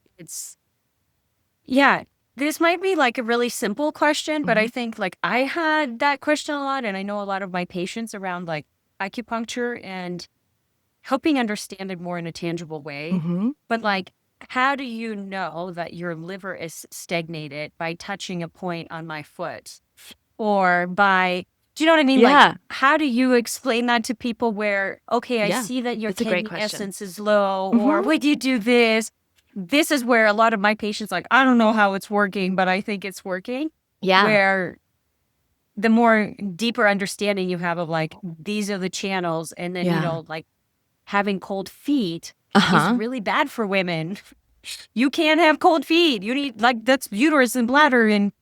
This might be like a really simple question, but I think like I had that question a lot. And I know a lot of my patients around like acupuncture and helping understand it more in a tangible way. But like, how do you know that your liver is stagnated by touching a point on my foot? Or by, do you know what I mean? Yeah. Like, how do you explain that to people where, okay, I see that your kidney essence is low, or would you do this? This is where a lot of my patients like, I don't know how it's working, but I think it's working. Yeah. Where the more deeper understanding you have of like, these are the channels. And then, like having cold feet is really bad for women. You can't have cold feet. You need that's uterus and bladder and,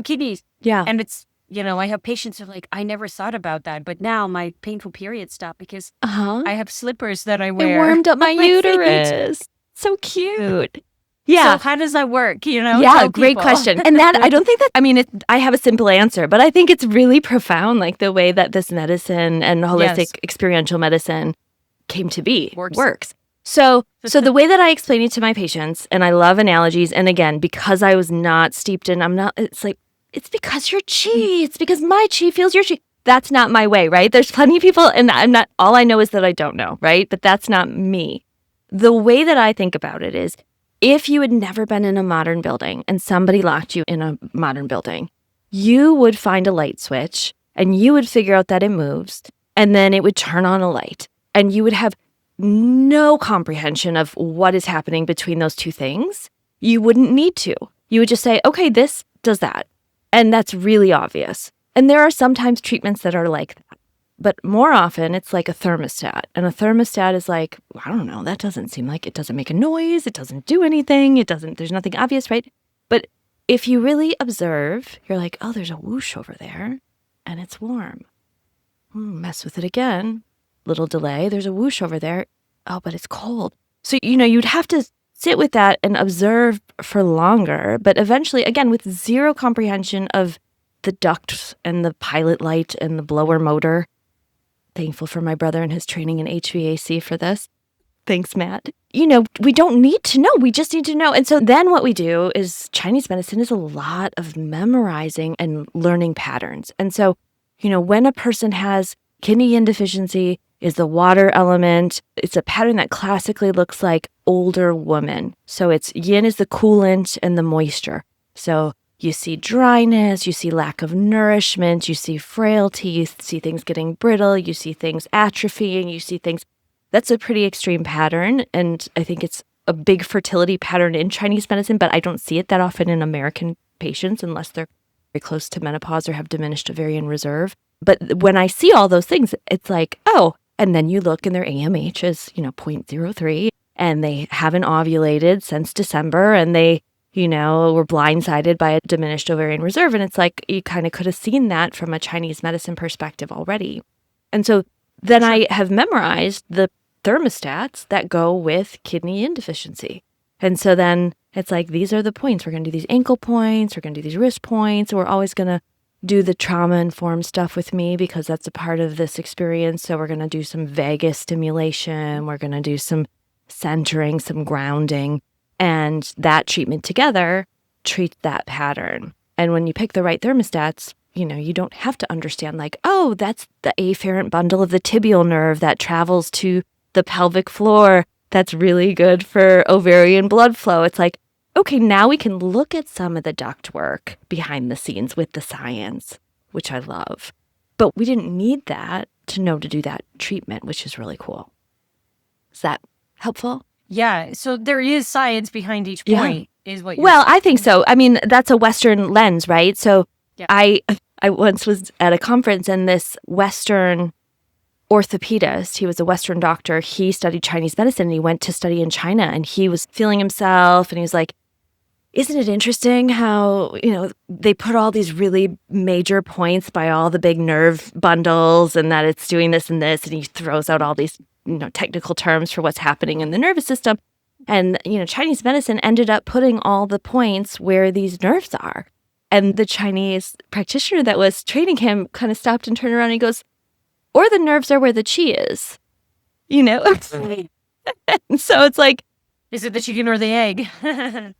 kidneys. Yeah. And it's, I have patients who are like, I never thought about that. But now my painful period stopped because I have slippers that I wear. It warmed up my uterus. So cute. Yeah. So how does that work? Yeah, great question. And that, I don't think that, I have a simple answer, but I think it's really profound, like the way that this medicine and holistic experiential medicine came to be works. So the way that I explain it to my patients, and I love analogies, and again, because I was not steeped in, it's like, it's because your chi, it's because my chi feels your chi. That's not my way, right? There's plenty of people, and all I know is that I don't know, right? But that's not me. The way that I think about it is, if you had never been in a modern building and somebody locked you in a modern building, you would find a light switch and you would figure out that it moves, and then it would turn on a light, and you would have no comprehension of what is happening between those two things. You wouldn't need to. You would just say, okay, this does that. And that's really obvious. And there are sometimes treatments that are like that. But more often, it's like a thermostat. And a thermostat is like, I don't know, that doesn't seem like, it doesn't make a noise. It doesn't do anything. There's nothing obvious, right? But if you really observe, you're like, oh, there's a whoosh over there. and it's warm. Mess with it again. Little delay. There's a whoosh over there. Oh, but it's cold. So, you'd have to sit with that and observe for longer. But eventually, again, with zero comprehension of the ducts and the pilot light and the blower motor. Thankful for my brother and his training in HVAC for this. Thanks, Matt. We don't need to know. We just need to know. And so then what we do is Chinese medicine is a lot of memorizing and learning patterns. And so, when a person has kidney yin deficiency, is the water element. It's a pattern that classically looks like older woman. So it's yin is the coolant and the moisture. So you see dryness, you see lack of nourishment, you see frailty, you see things getting brittle, you see things atrophying, you see things. That's a pretty extreme pattern. And I think it's a big fertility pattern in Chinese medicine, but I don't see it that often in American patients unless they're very close to menopause or have diminished ovarian reserve. But when I see all those things, it's like, oh, and then you look and their AMH is, 0.03 and they haven't ovulated since December and they, were blindsided by a diminished ovarian reserve. And it's like, you kind of could have seen that from a Chinese medicine perspective already. And so then I have memorized the thermostats that go with kidney yin deficiency. And so then it's like, these are the points. We're going to do these ankle points. We're going to do these wrist points. We're always going to do the trauma-informed stuff with me because that's a part of this experience. So we're going to do some vagus stimulation. We're going to do some centering, some grounding. And that treatment together treats that pattern. And when you pick the right thermostats, you don't have to understand like, oh, that's the afferent bundle of the tibial nerve that travels to the pelvic floor. That's really good for ovarian blood flow. It's like, okay, now we can look at some of the duct work behind the scenes with the science, which I love. But we didn't need that to know to do that treatment, which is really cool. Is that helpful? Yeah. So there is science behind each point, is what you're Well, saying. I think so. I mean, that's a Western lens, right? So Yeah. I once was at a conference and this Western orthopedist, he was a Western doctor, he studied Chinese medicine and he went to study in China and he was feeling himself and he was like, isn't it interesting how, they put all these really major points by all the big nerve bundles and that it's doing this and this, and he throws out all these, technical terms for what's happening in the nervous system. And, Chinese medicine ended up putting all the points where these nerves are. And the Chinese practitioner that was training him kind of stopped and turned around and he goes, or the nerves are where the chi is, And so it's like, Is it the chicken or the egg? and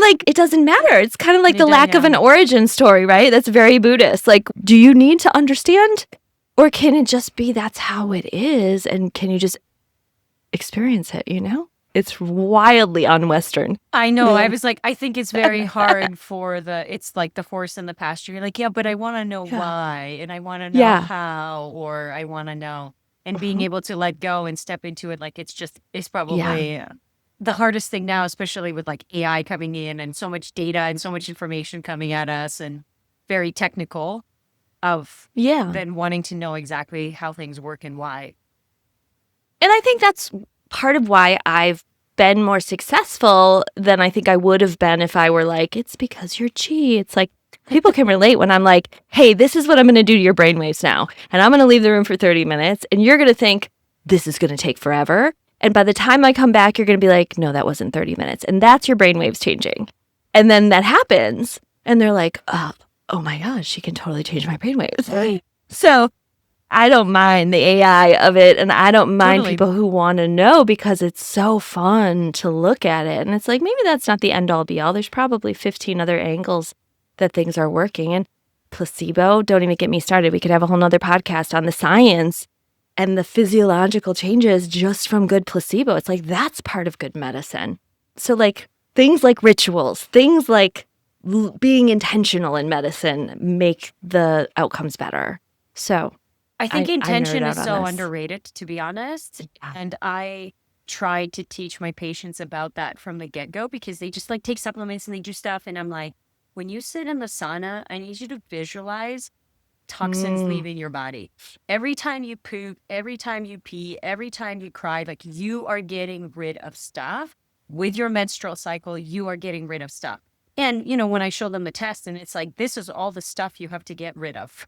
like, it doesn't matter. It's kind of like the lack of an origin story, right? That's very Buddhist. Like, do you need to understand? Or can it just be that's how it is? And can you just experience it, It's wildly un-Western. I know. I was like, I think it's very hard it's like the horse in the pasture. You're like, yeah, but I want to know why and I want to know how, or I want to know. And being able to let go and step into it, like it's probably the hardest thing now, especially with like AI coming in and so much data and so much information coming at us and very technical then wanting to know exactly how things work and why. And I think that's part of why I've been more successful than I think I would have been if I were like, it's because you're chi. It's like, people can relate when I'm like, hey, this is what I'm going to do to your brainwaves now. And I'm going to leave the room for 30 minutes. And you're going to think, this is going to take forever. And by the time I come back, you're going to be like, no, that wasn't 30 minutes. And that's your brainwaves changing. And then that happens. And they're like, oh my gosh, she can totally change my brainwaves. Right. So I don't mind the AI of it. And I don't mind people who want to know because it's so fun to look at it. And it's like, maybe that's not the end all be all. There's probably 15 other angles that things are working. And placebo, don't even get me started. We could have a whole nother podcast on the science and the physiological changes just from good placebo. It's like, that's part of good medicine. So like things like rituals, things like being intentional in medicine make the outcomes better. So I think intention is so this. underrated, to be honest. Yeah. And I try to teach my patients about that from the get-go because they just like take supplements and they do stuff. And I'm like, when you sit in the sauna, I need you to visualize toxins leaving your body. Every time you poop, every time you pee, every time you cry, like you are getting rid of stuff. With your menstrual cycle, you are getting rid of stuff. And, when I show them the test and it's like, this is all the stuff you have to get rid of.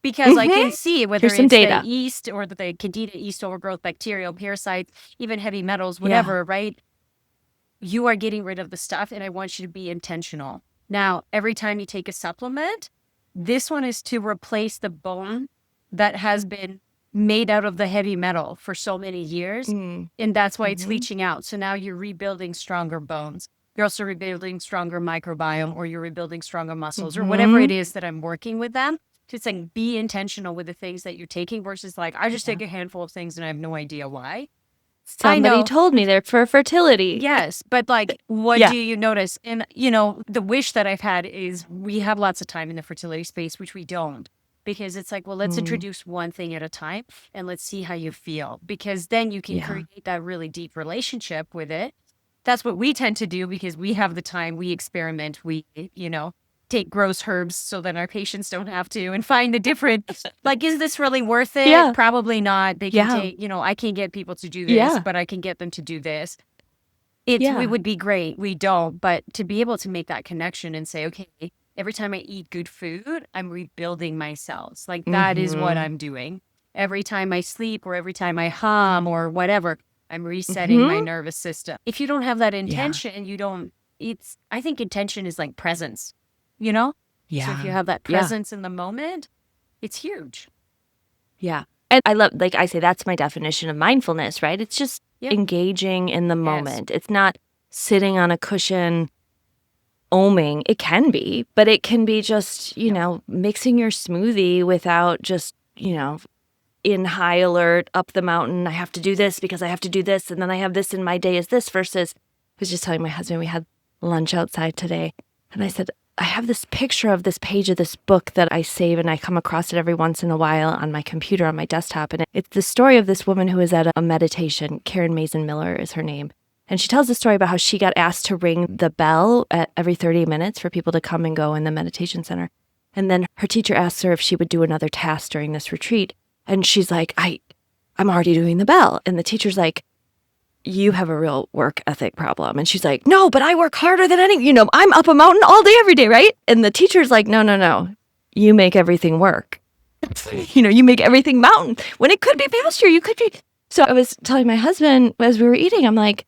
Because I can see whether Here's some it's data. the yeast or the candida, yeast overgrowth, bacterial, parasites, even heavy metals, whatever, right? You are getting rid of the stuff, and I want you to be intentional. Now, every time you take a supplement, this one is to replace the bone that has been made out of the heavy metal for so many years. And that's why it's leaching out. So now you're rebuilding stronger bones. You're also rebuilding stronger microbiome, or you're rebuilding stronger muscles, or whatever it is that I'm working with them. Just like be intentional with the things that you're taking versus like, I just take a handful of things and I have no idea why. Somebody told me they're for fertility. Yes, but like, what do you notice? And, the wish that I've had is we have lots of time in the fertility space, which we don't. Because it's like, well, let's introduce one thing at a time and let's see how you feel. Because then you can create that really deep relationship with it. That's what we tend to do because we have the time, we experiment, we, take gross herbs so that our patients don't have to and find the different, like, is this really worth it? Yeah. Probably not. They can take, I can't get people to do this, but I can get them to do this. It would be great. We don't, but to be able to make that connection and say, okay, every time I eat good food, I'm rebuilding my cells. Like that is what I'm doing. Every time I sleep or every time I hum or whatever, I'm resetting my nervous system. If you don't have that intention, I think intention is like presence. So if you have that presence in the moment, it's huge. Yeah. And I love, like I say, that's my definition of mindfulness, right? It's just engaging in the moment. It's not sitting on a cushion oming. It can be, but it can be just, mixing your smoothie without just, in high alert, up the mountain. I have to do this because I have to do this. And then I have this in my day is this versus, I was just telling my husband, we had lunch outside today. And I said, I have this picture of this page of this book that I save and I come across it every once in a while on my computer, on my desktop. And it's the story of this woman who is at a meditation. Karen Mason Miller is her name. And she tells the story about how she got asked to ring the bell at every 30 minutes for people to come and go in the meditation center. And then her teacher asked her if she would do another task during this retreat. And she's like, I'm already doing the bell. And the teacher's like, you have a real work ethic problem. And she's like, no, but I work harder than any, I'm up a mountain all day, every day, right? And the teacher's like, no, you make everything work. You make everything mountain. When it could be pasture, you could be. So I was telling my husband as we were eating, I'm like,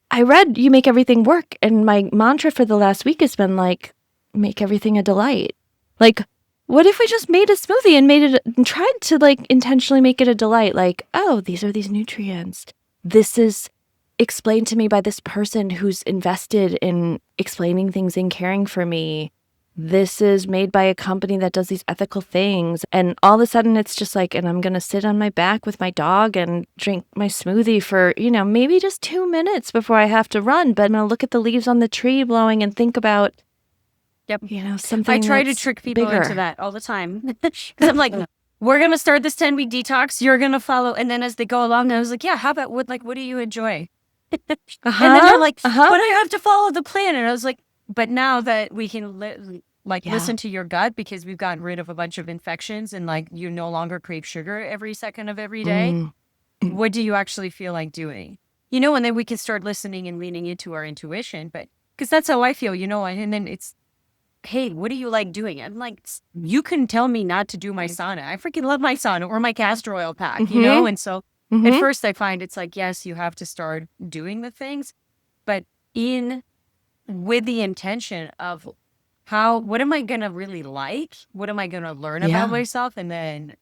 I read you make everything work. And my mantra for the last week has been like, make everything a delight. Like, what if we just made a smoothie and tried to like intentionally make it a delight? Like, oh, these are these nutrients. This is explained to me by this person who's invested in explaining things and caring for me. This is made by a company that does these ethical things. And all of a sudden it's just like, and I'm going to sit on my back with my dog and drink my smoothie for, maybe just 2 minutes before I have to run. But I'm going to look at the leaves on the tree blowing and think about, something I try to trick people bigger. into that all the time. Because I'm like, we're going to start this 10-week detox. You're going to follow. And then as they go along, I was like, how about what do you enjoy? And then they're like, but I have to follow the plan. And I was like, but now that we can listen to your gut because we've gotten rid of a bunch of infections and like you no longer crave sugar every second of every day. What do you actually feel like doing? And then we can start listening and leaning into our intuition. But because that's how I feel, and then it's, hey, what do you like doing? I'm like, you can tell me not to do my sauna. I freaking love my sauna or my castor oil pack, And so at first I find it's like, yes, you have to start doing the things, but with the intention of what am I going to really like? What am I going to learn about myself? And then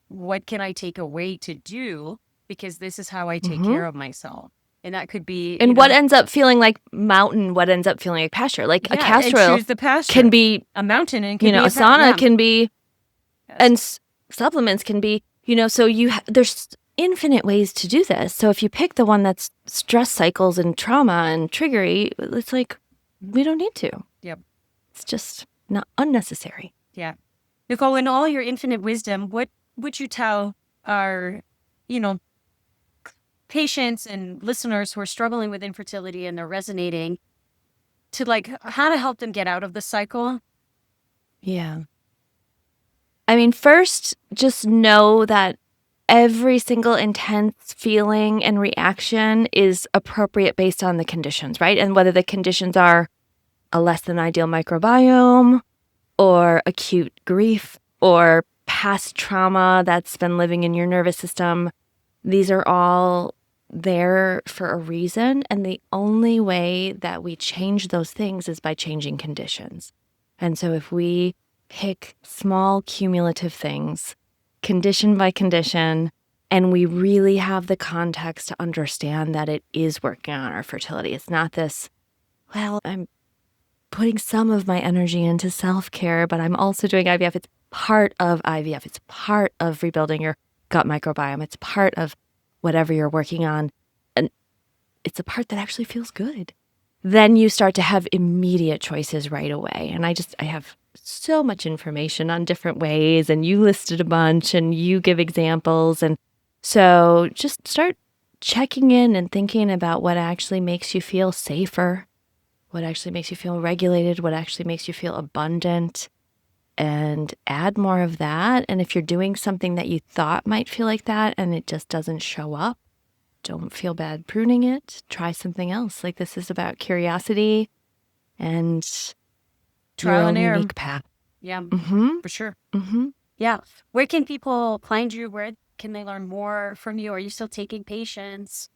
what can I take away to do? Because this is how I take care of myself. And that could be... And what ends up feeling like mountain, what ends up feeling like pasture. Like a castor oil can be... a mountain and can be a sauna can be... Yes. And supplements can be... so there's infinite ways to do this. So if you pick the one that's stress cycles and trauma and triggery, it's like, we don't need to. Yep. It's just not unnecessary. Yeah. Nicole, in all your infinite wisdom, what would you tell our, patients and listeners who are struggling with infertility and they're resonating to how to help them get out of the cycle? Yeah. I mean, first, just know that every single intense feeling and reaction is appropriate based on the conditions, right? And whether the conditions are a less than ideal microbiome or acute grief or past trauma that's been living in your nervous system. These are all there for a reason. And the only way that we change those things is by changing conditions. And so if we pick small cumulative things, condition by condition, and we really have the context to understand that it is working on our fertility. It's not this, well, I'm putting some of my energy into self-care, but I'm also doing IVF. It's part of IVF. It's part of rebuilding your gut microbiome. It's part of whatever you're working on. And it's a part that actually feels good. Then you start to have immediate choices right away. And I have so much information on different ways, and you listed a bunch and you give examples. And so just start checking in and thinking about what actually makes you feel safer, what actually makes you feel regulated, what actually makes you feel abundant, and add more of that. And if you're doing something that you thought might feel like that and it just doesn't show up, don't feel bad pruning it. Try something else. Like, this is about curiosity and Trial your and own error. unique path. Yeah, Mm-hmm. for sure. Mm-hmm. Yeah. Where can people find you? Where can they learn more from you? Are you still taking patients?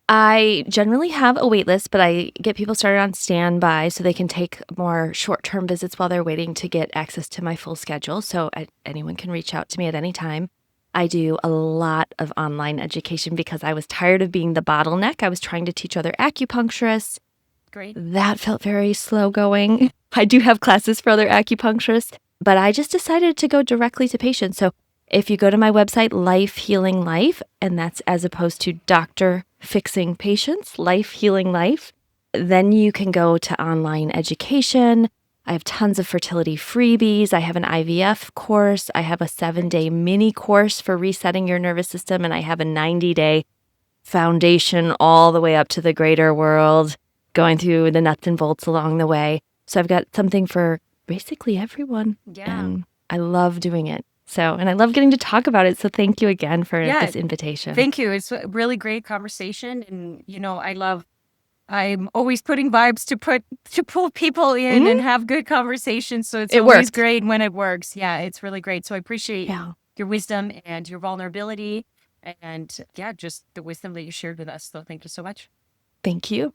I generally have a wait list, but I get people started on standby so they can take more short-term visits while they're waiting to get access to my full schedule. So anyone can reach out to me at any time. I do a lot of online education because I was tired of being the bottleneck. I was trying to teach other acupuncturists. Great. That felt very slow going. I do have classes for other acupuncturists, but I just decided to go directly to patients. So if you go to my website, Life Healing Life, and that's as opposed to Doctor Fixing Patients, Life Healing Life, then you can go to online education. I have tons of fertility freebies. I have an IVF course. I have a 7-day mini course for resetting your nervous system, and I have a 90-day foundation all the way up to the greater world, going through the nuts and bolts along the way. So I've got something for basically everyone. Yeah. And I love doing it. So, and I love getting to talk about it. So thank you again for this invitation. Thank you. It's a really great conversation. And, I'm always putting vibes to pull people in and have good conversations. So it's always great when it works. Yeah, it's really great. So I appreciate your wisdom and your vulnerability and just the wisdom that you shared with us. So thank you so much. Thank you.